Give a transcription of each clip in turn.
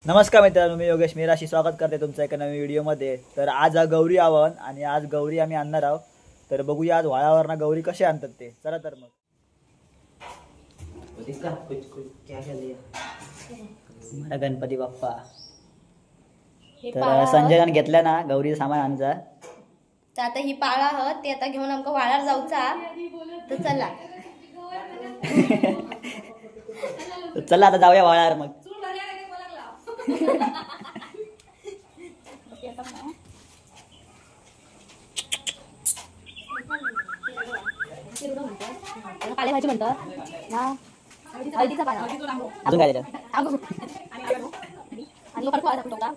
नमस्कार मित्रांनो, मी योगेश मीराशी स्वागत करते तुमचं एका नवीन व्हिडिओमध्ये। तर आज गौरी आव्हान आणि आज गौरी आम्ही आणणार आहोत। तर बघूया आज वाळावरनं गौरी कसे आणतात ते। चला तर मग गणपती बाप्पा। तर संजयन घेतल्या ना गौरीचं सामान आणजा। तर आता ही पाळा आहोत ते आता घेऊन आमका वाळार जाऊचा। तर चला चला आता जाऊया वाळार मग। पालेभाजी म्हणतो हळदीचा पाला अजून काय दिलं आणि खडखू आला टाकतो का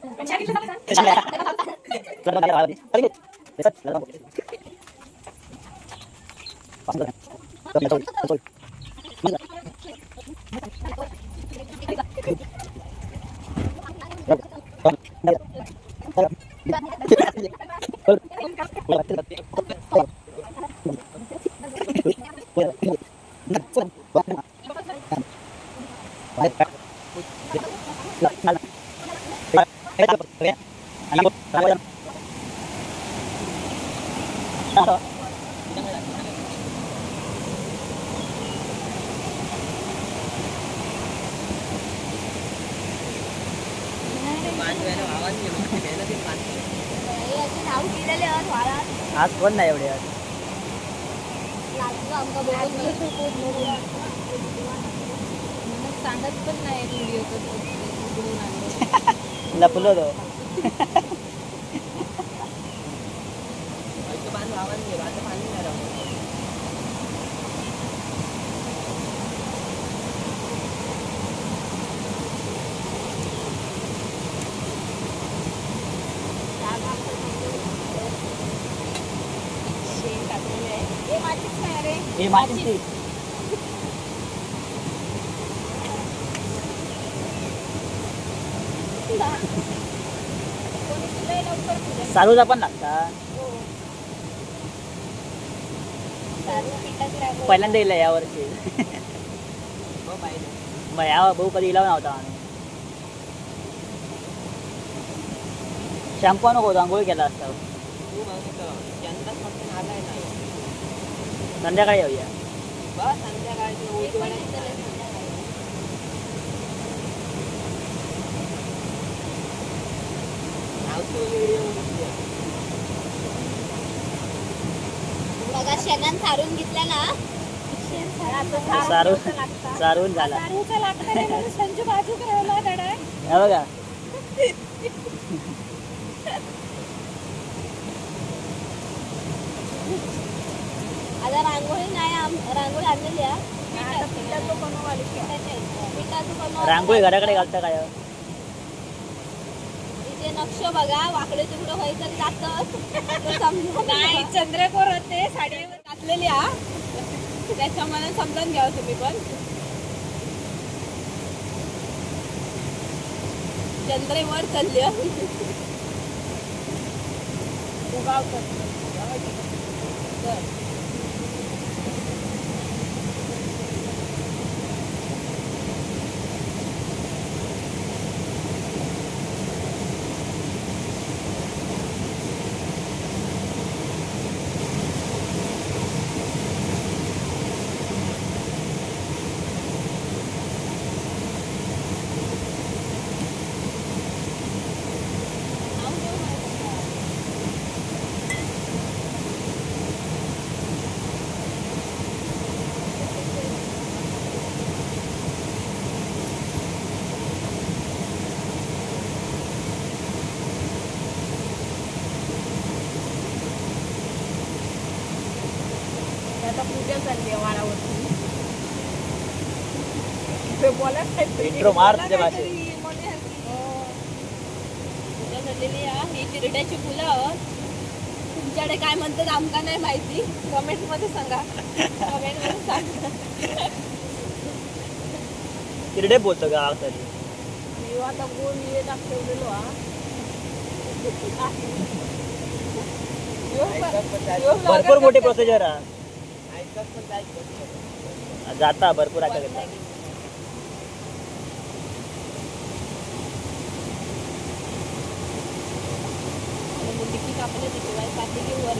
आज कोण नाही एवढे आज सांगत पण नाही व्हिडिओ लपलो तो हे माहिती सारूचा पण लागता पहिल्यांदा येईल या वर्षी मग या भाऊ कधी इलाव नव्हता शॅम्पू नको आंघोळ केला असता संध्याकाळी येऊया बघा शेणान सारून घेतला ना सारून झाला संजू बाजू करायला बघा आता रांगोळी नाही रांगोळी आणलेली रांगोळी घराकडे घालता काय इथे नक्ष बघा वाकडे तिकडे व्हायचं जात नाही चंद्रकोर होते साडीवर घातलेली त्याच्या मला समजून घ्या तुम्ही पण चंद्रेवर चालली उगाव करतो इंट्रो मार तुझ्या भाषेत ही चिरड्याची फुलं तुमच्याकडे काय म्हणतात आमका नाही माहिती कमेंट मध्ये सांगा चिरडे बोलतो गाव तरी मी आता गोल ये दाखवलेलो भरपूर मोठी प्रोसिजर जाता भरपूर आता कापले तिथे बाई पाठी वर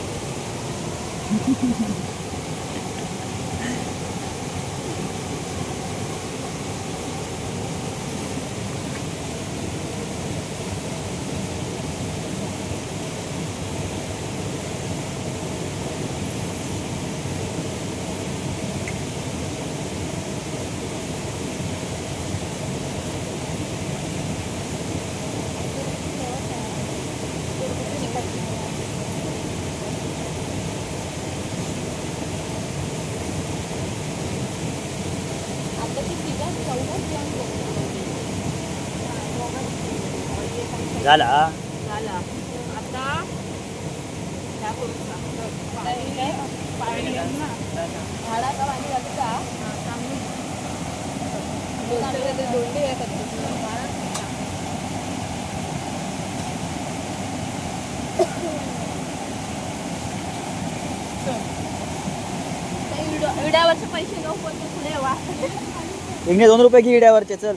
झाला झाला आता त्या करूचा पाणी झाडाचा पाणी घालू का दोंडे विड्यावरचे पैसे नको पण पुढे वा इकडे 2 रुपये की इड्यावरचे चल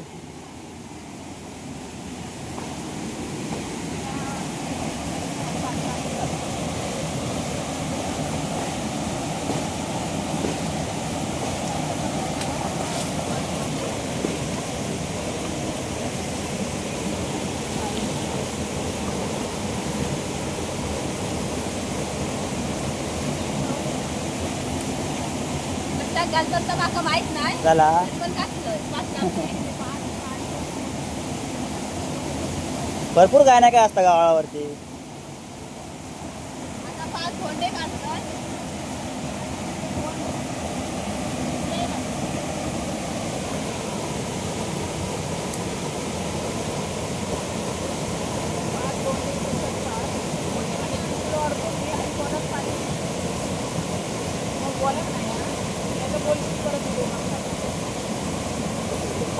घालतात तर माका माहित नाही झाला पण भरपूर काय ना काय असतं गावावरती आता 5 फोंडे काढतात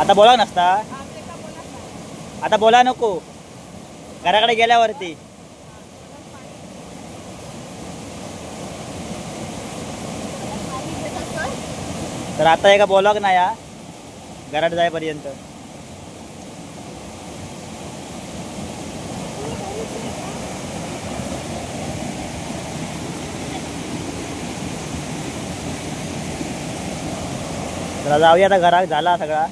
आता बोला नसता आता बोला नको घराकडे गेल्यावरती तर आता एका बोलॉग नाही या घरात जाईपर्यंत तर जाऊया आता घरात झाला सगळा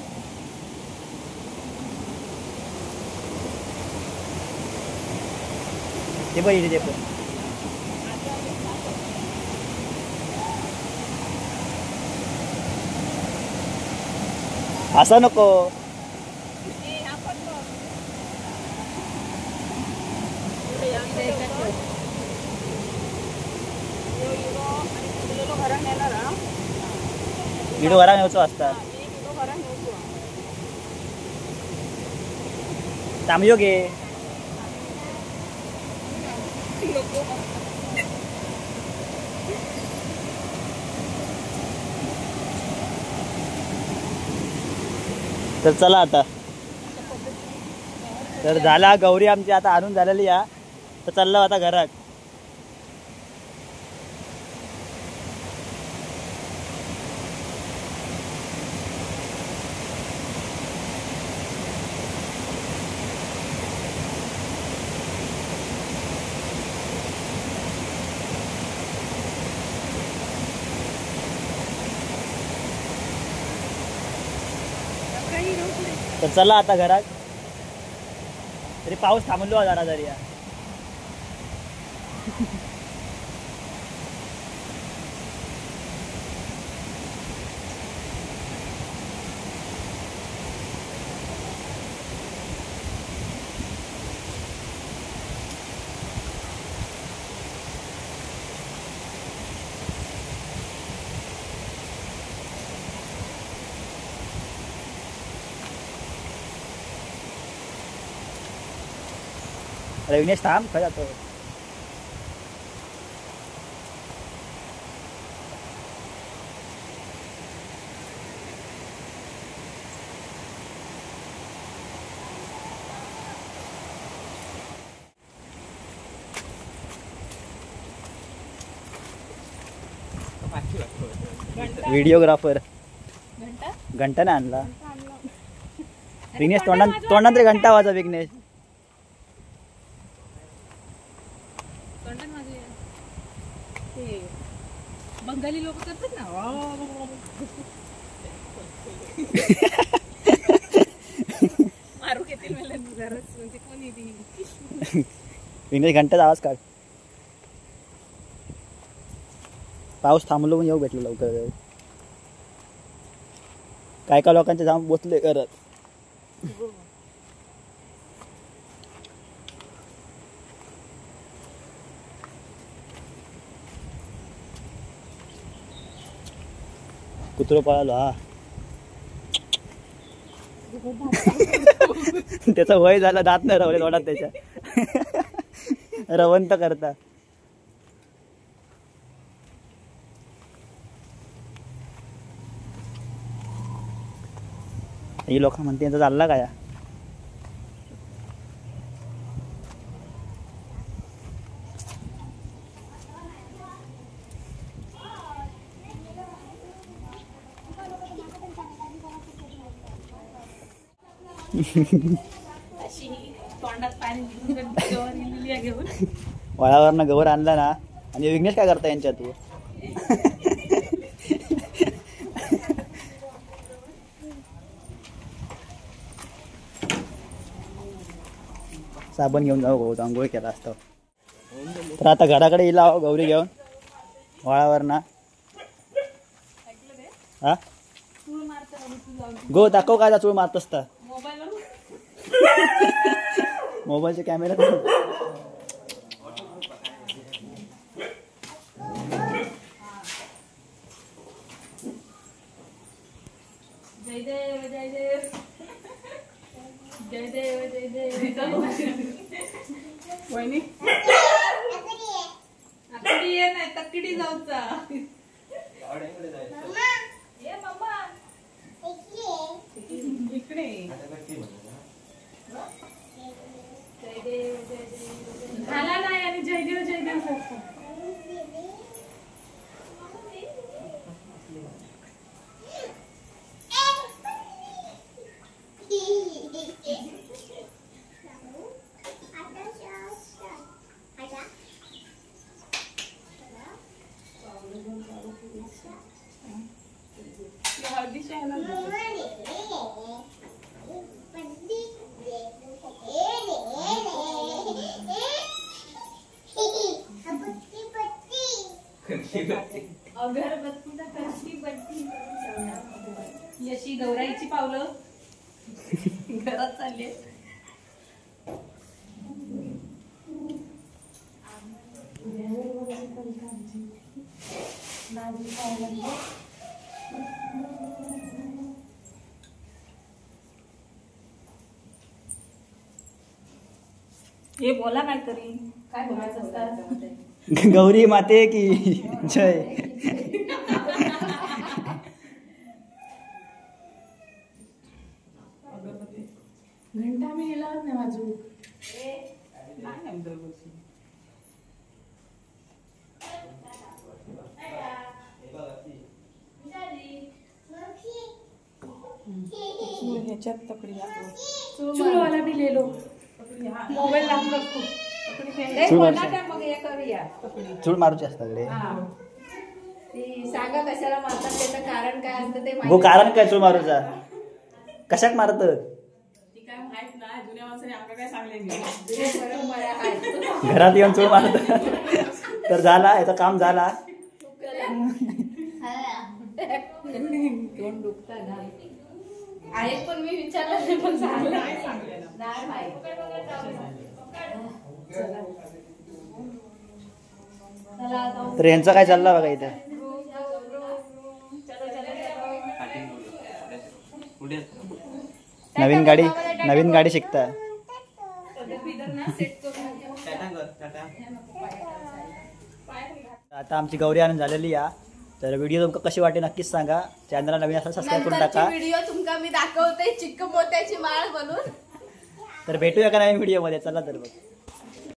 ते पण ते पण असं नको व्हिडिओ घरा न्यायचो असतात थांबयो गे तर चला आता तर झाला गौरी आमची आता आणून झालेली या तर चाललो आता घरात तर चला आता घरात तरी पाऊस थांबलो जरा जरी अरे विनेश थांब खा जातो व्हिडिओग्राफर घंटा नाही आणला विघ्नेश तोंडात तरी घंटा वाजा विघ्नेश तोंडात माझे ते बंगाली लोक करतात ना मारू घेतील मला जराच म्हणजे कोणी ती विघ्नेश घंटाचा आवाज काढ. पाऊस थांबलो पण येऊ भेटलो लवकर. काय काय लोकांचे जाऊन बोचले करत. कुत्रो पळालो हा. त्याचा वय झाला दात नाही रवले तोंडात त्याच्या. रवंत करता. ही लोक म्हणते यांचा चालला काय. वळावरनं गवर आणला ना. आणि विघ्नेश काय करता यांच्यात तू. साबण घेऊन जाऊ भाऊ आंघोळ केला असतो. तर आता घराकडे येईल गौरी घेऊन वळावर ना. हा गो दाखव काय चूळ मारत असता. मोबाईलचे कॅमेरा जय देव जय देव जय देव जय देव. वहिनी आकडी ये नाही तकडी जाऊचा. ये मम्मा इकडे जय देव जय देव झाला नाही आणि जय देव जय देव. यशी गौराईची पावलं घरात चालली. हे बोला काहीतरी काय बोलायचं असतं. गौरी माते की जय. घंटा मी गेला नाही वाजू. ह्याच्यात तकडी चूलवाला भी ले लो. मोबाईल लांब रखो. चूळ मारूची असतात रे. सांगा कशाला मारतात त्याचं कारण काय असतं ते गो कारण काय चूळ मारूचा. कशाक मारतात काय माहित नाही. जुन्या माणसाने आम्हाला काय सांगले. घरात येऊन चूळ मारतात. तर झाला याचं काम झाला. तोंड दुखता ना आहेत पण मी विचारलं नाही पण सांगलं नाही माहित. तर यांचं काय चाललं बघा इथे. नवीन गाडी शिकता. आता आमची गौरी आणून झालेली आहे. तर व्हिडिओ तुमका कशी वाटते नक्कीच सांगा. चॅनलला नवीन असेल सबस्क्राईब करून टाका. व्हिडिओ तुमका मी दाखवते चिक्क मोत्याची माळ बनवून. तर भेटूया का नवीन व्हिडिओ मध्ये. चला तर बघ.